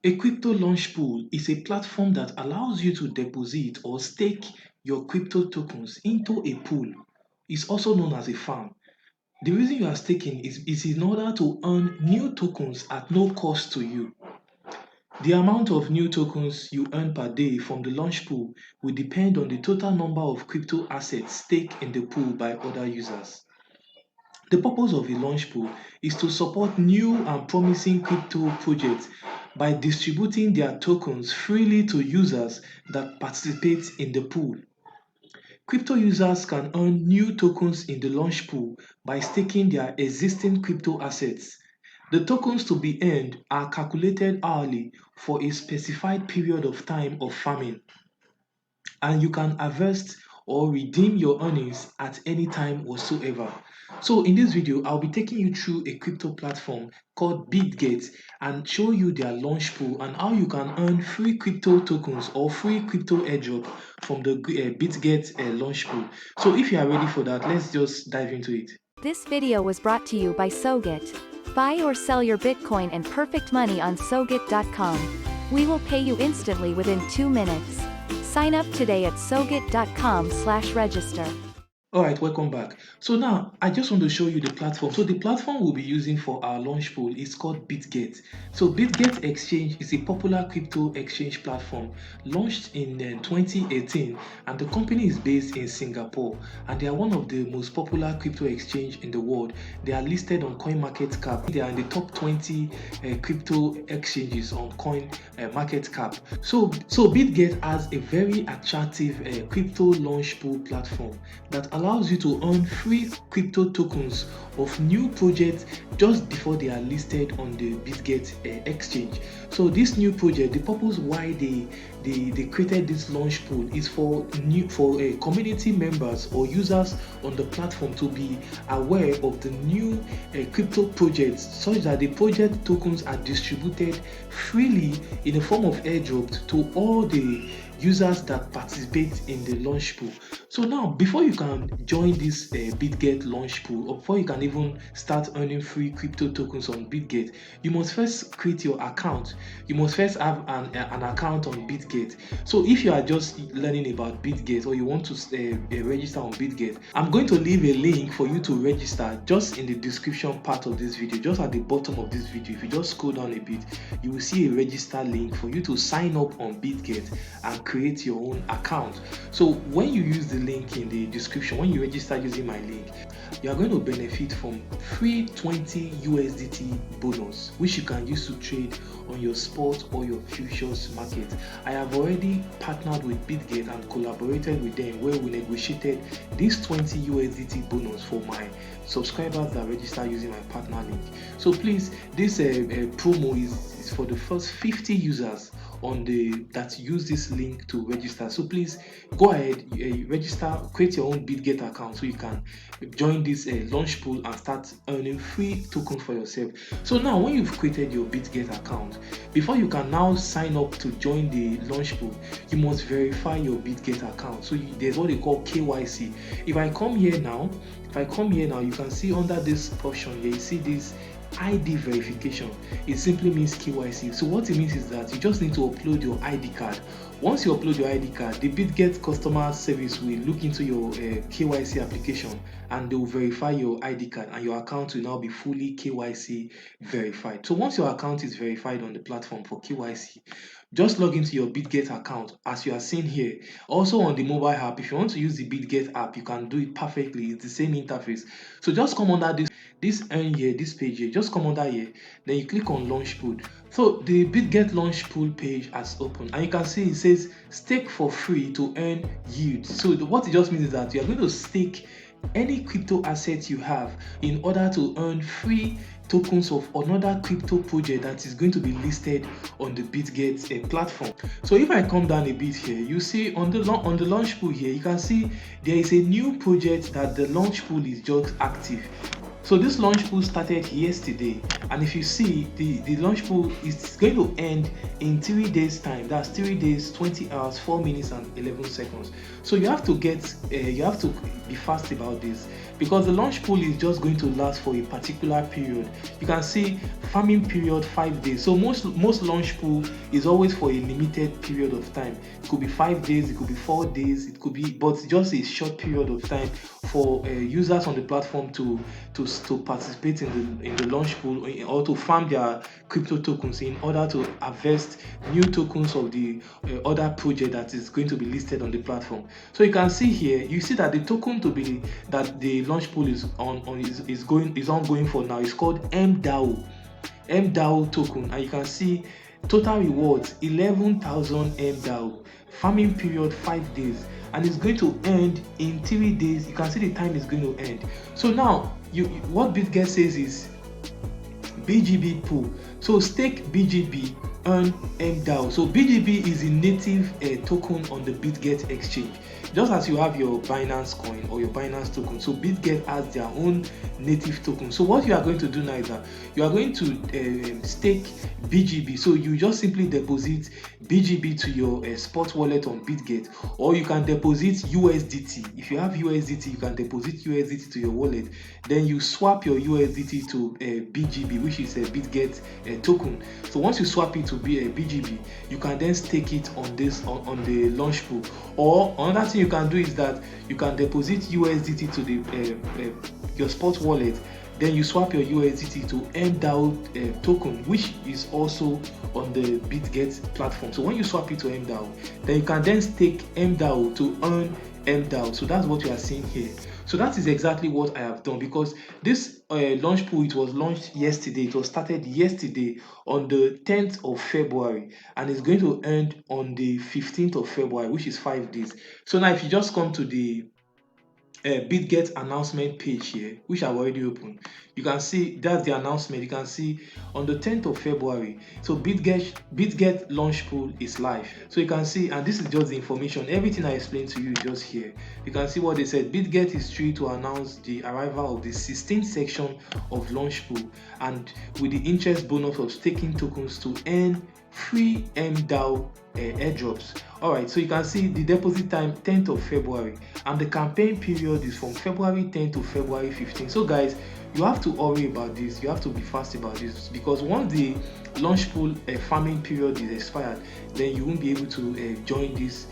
A crypto launch pool is a platform that allows you to deposit or stake your crypto tokens into a pool. It's also known as a farm. The reason you are staking is in order to earn new tokens at no cost to you. The amount of new tokens you earn per day from the launch pool will depend on the total number of crypto assets staked in the pool by other users. The purpose of a launch pool is to support new and promising crypto projects by distributing their tokens freely to users that participate in the pool. Crypto users can earn new tokens in the launch pool by staking their existing crypto assets. The tokens to be earned are calculated hourly for a specified period of time of farming, and you can harvest or redeem your earnings at any time whatsoever. So in this video, I'll be taking you through a crypto platform called Bitget and show you their launch pool and how you can earn free crypto tokens or free crypto airdrop from the Bitget launch pool. So if you are ready for that, let's just dive into it. This video was brought to you by SoGit. Buy or sell your Bitcoin and perfect money on SoGit.com. We will pay you instantly within 2 minutes. Sign up today at SoGit.com/register. Alright, welcome back. So now I just want to show you the platform. So the platform we'll be using for our launch pool is called Bitget. So Bitget Exchange is a popular crypto exchange platform launched in 2018, and the company is based in Singapore, and they are one of the most popular crypto exchange in the world. They are listed on CoinMarketCap. They are in the top 20 crypto exchanges on CoinMarketCap. So Bitget has a very attractive crypto launch pool platform that allows you to earn free crypto tokens of new projects just before they are listed on the Bitget exchange. So this new project, the purpose why they created this launch pool is for community members or users on the platform to be aware of the new crypto projects, such that the project tokens are distributed freely in the form of airdrops to all the users that participate in the launch pool. So now, before you can join this Bitget launch pool, or before you can even start earning free crypto tokens on Bitget, you must first create your account. You must first have an account on Bitget. So if you are just learning about Bitget or you want to register on Bitget, I'm going to leave a link for you to register just in the description part of this video, just at the bottom of this video. If you just scroll down a bit, you will see a register link for you to sign up on Bitget and create your own account. So when you use the link in the description, when you register using my link, you are going to benefit from free 20 USDT bonus, which you can use to trade on your spot or your futures market. I have already partnered with Bitget and collaborated with them, where we negotiated this 20 USDT bonus for my subscribers that register using my partner link. So please, this promo is for the first 50 users that use this link to register. So please go ahead, register, create your own Bitget account so you can join this launch pool and start earning free tokens for yourself. So now, when you've created your Bitget account, before you can now sign up to join the launch pool, you must verify your Bitget account. So there's what they call KYC. If I come here now, you can see under this option here, you see this ID verification. It simply means KYC. So what it means is that you just need to upload your ID card. Once you upload your ID card, the Bitget customer service will look into your KYC application and they will verify your ID card, and your account will now be fully KYC verified. So once your account is verified on the platform for KYC, just log into your Bitget account as you are seeing here. Also on the mobile app, if you want to use the Bitget app, you can do it perfectly. It's the same interface. So just come under this page here, just come under here, then you click on launch pool. So the Bitget launch pool page has opened, and you can see it says stake for free to earn yield. So what it just means is that you are going to stake any crypto asset you have in order to earn free tokens of another crypto project that is going to be listed on the Bitget platform. So if I come down a bit here, you see on the launch pool here, you can see there is a new project that the launch pool is just active. So this launch pool started yesterday, and if you see, the launch pool is going to end in 3 days time. That's 3 days, 20 hours, 4 minutes and 11 seconds. So you have to be fast about this. because the launch pool is just going to last for a particular period. You can see farming period 5 days. So most launch pool is always for a limited period of time. It could be 5 days, it could be 4 days, it could be, but just a short period of time for users on the platform to participate in the launch pool, or to farm their crypto tokens in order to harvest new tokens of the other project that is going to be listed on the platform. So you can see here, you see that the token to be that the launch pool is is ongoing for now is called MDAO token, and you can see total rewards 11,000 MDAO, farming period 5 days, and it's going to end in 3 days. You can see the time is going to end. So now what Bitget says is BGB pool. So stake BGB, earn MDAO. So BGB is a native token on the Bitget exchange. Just as you have your Binance coin or your Binance token, so Bitget has their own native token. So what you are going to do now is that you are going to stake BGB. So you just simply deposit BGB to your spot wallet on Bitget, or you can deposit USDT. If you have USDT, you can deposit USDT to your wallet. Then you swap your USDT to BGB, which is a Bitget token. So once you swap it to be a BGB, you can then stake it on the launch pool. Or another thing you can do is that you can deposit USDT to the your spot wallet. Then you swap your USDT to MDAO token, which is also on the Bitget platform. So when you swap it to MDAO, then you can then stake MDAO to earn MDAO. So that's what you are seeing here. So that is exactly what I have done, because this launch pool, it was launched yesterday. It was started yesterday on the 10th of February, and it's going to end on the 15th of February, which is 5 days. So now if you just come to the Bitget announcement page here, which I've already opened, you can see that's the announcement. You can see on the 10th of February, so Bitget launch pool is live. So you can see, and this is just the information, everything I explained to you is just here. You can see what they said. Bitget is thrilled to announce the arrival of the 16th section of launch pool, and with the interest bonus of staking tokens to earn free MDAO airdrops. All right, so you can see the deposit time 10th of February, and the campaign period is from February 10th to February 15th. So guys, you have to hurry about this. You have to be fast about this, because once the launch pool farming period is expired, then you won't be able to join this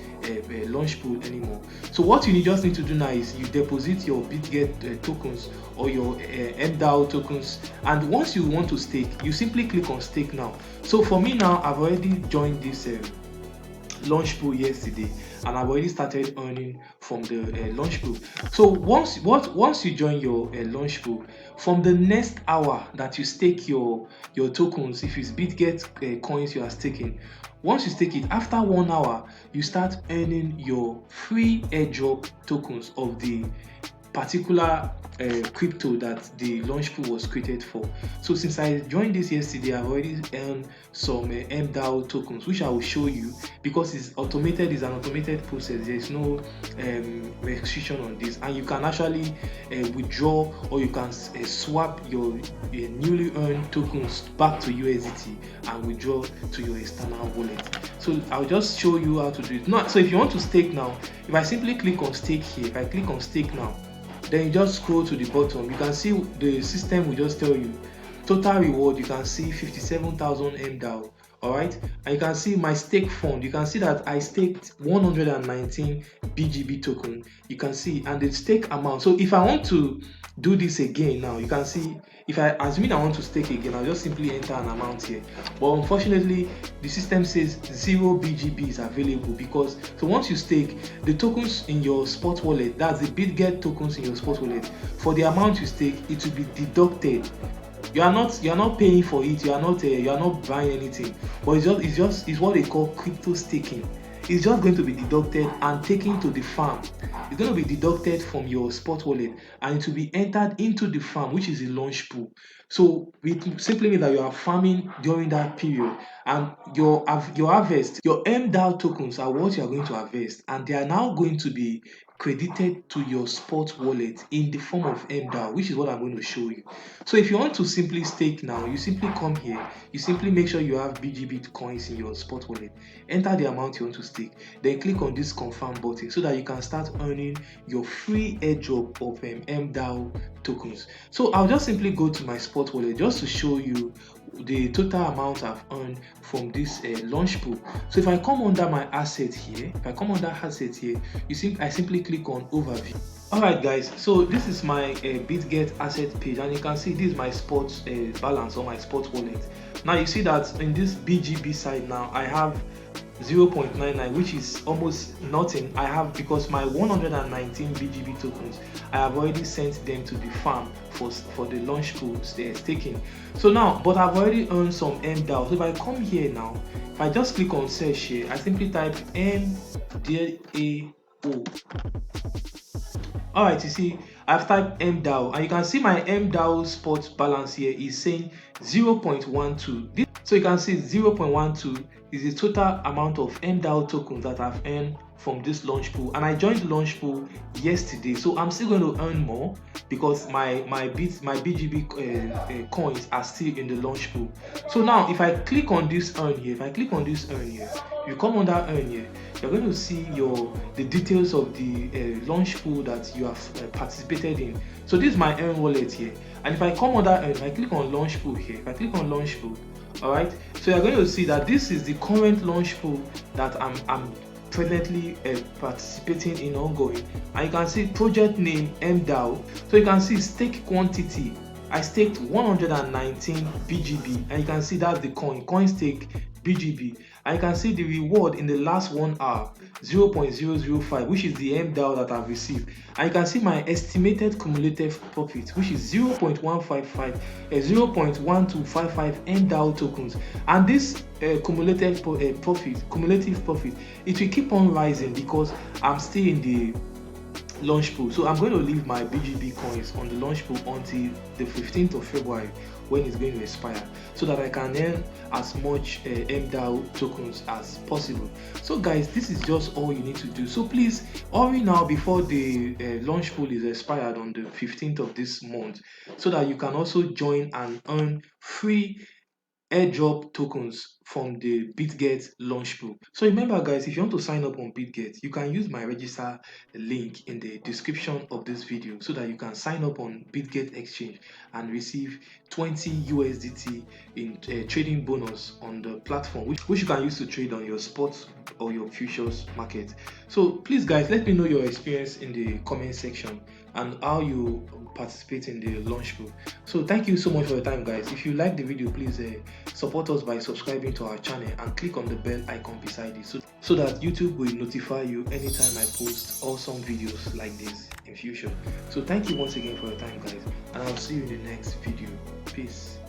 launch pool anymore. So what you just need to do now is you deposit your Bitget tokens or your MDAO tokens, and once you want to stake, you simply click on stake now. So for me now, I've already joined this launch pool yesterday, and I've already started earning from the launch pool. So once you join your launch pool, from the next hour that you stake your tokens, if it's Bitget coins you are staking, once you stake it, after 1 hour, you start earning your free airdrop tokens of the particular crypto that the launch pool was created for. So since I joined this yesterday, I've already earned some MDAO tokens, which I will show you, because it's automated. It's an automated process. There is no restriction on this, and you can actually withdraw, or you can swap your newly earned tokens back to USDT and withdraw to your external wallet. So I'll just show you how to do it. Now, so if you want to stake now, if I simply click on stake here, if I click on stake now, then you just scroll to the bottom, you can see the system will just tell you total reward. You can see 57,000 MDAO. All right, and you can see my stake fund. You can see that I staked 119 BGB token. You can see, and the stake amount. So if I want to do this again now, you can see, if I assume I want to stake again, I'll just simply enter an amount here. But unfortunately, the system says 0 BGB is available, because so once you stake the tokens in your spot wallet, that's the Bitget tokens in your spot wallet, for the amount you stake, it will be deducted. You are not paying for it. You are not buying anything. But it's what they call crypto staking. It's just going to be deducted and taken to the farm. It's going to be deducted from your spot wallet, and it will be entered into the farm, which is the launch pool. So it simply means that you are farming during that period, and your harvest, your MDAO tokens are what you are going to harvest, and they are now going to be credited to your spot wallet in the form of MDAO, which is what I'm going to show you. So if you want to simply stake now, you simply come here, you simply make sure you have BGB coins in your spot wallet, enter the amount you want to stake, then click on this confirm button so that you can start earning your free airdrop of MDAO tokens. So I'll just simply go to my spot wallet just to show you the total amount I've earned from this Launchpool. So if I come under my asset here, I simply click on overview. Alright guys, so this is my Bitget asset page, and you can see this is my spot balance on my spot wallet. Now you see that in this BGB side now I have 0.99, which is almost nothing. I have, because my 119 BGB tokens, I have already sent them to the farm for the Launchpool staking. So now, but I've already earned some MDAO. So if I come here now, if I just click on search here, I simply type MDAO. Alright, you see I've typed MDAO, and you can see my MDAO spot balance here is saying 0.12. So you can see 0.12 is the total amount of MDAO tokens that I've earned from this Launchpool, and I joined the Launchpool yesterday. So I'm still going to earn more because my BGB coins are still in the Launchpool. So now if I click on this earn here, you come under earn here, you're going to see the details of the Launchpool that you have participated in. So this is my earn wallet here, and if I come under earn, if I click on Launchpool here, alright, so you're going to see that this is the current Launchpool that I'm presently participating in ongoing, and you can see project name MDAO. So you can see stake quantity, I staked 119 BGB, and you can see that's the coin stake BGB, and you can see the reward in the last 1 hour 0.005, which is the MDAO that I've received, and you can see my estimated cumulative profit, which is 0.155 MDAO tokens, and this cumulative profit, it will keep on rising because I'm still in the Launchpool. So I'm going to leave my BGB coins on the Launchpool until the 15th of February when it's going to expire, so that I can earn as much MDAO tokens as possible. So guys, this is just all you need to do. So please hurry now before the Launchpool is expired on the 15th of this month, so that you can also join and earn free airdrop tokens from the Bitget Launchpool. So remember guys, if you want to sign up on Bitget, you can use my register link in the description of this video, so that you can sign up on Bitget exchange and receive 20 USDT in trading bonus on the platform, which you can use to trade on your spot or your futures market. So please guys, let me know your experience in the comment section and how you participate in the Launchpool. So thank you so much for your time guys. If you like the video, please support us by subscribing to our channel and click on the bell icon beside it, so that YouTube will notify you anytime I post awesome videos like this in future. So thank you once again for your time guys, and I'll see you in the next video. Peace.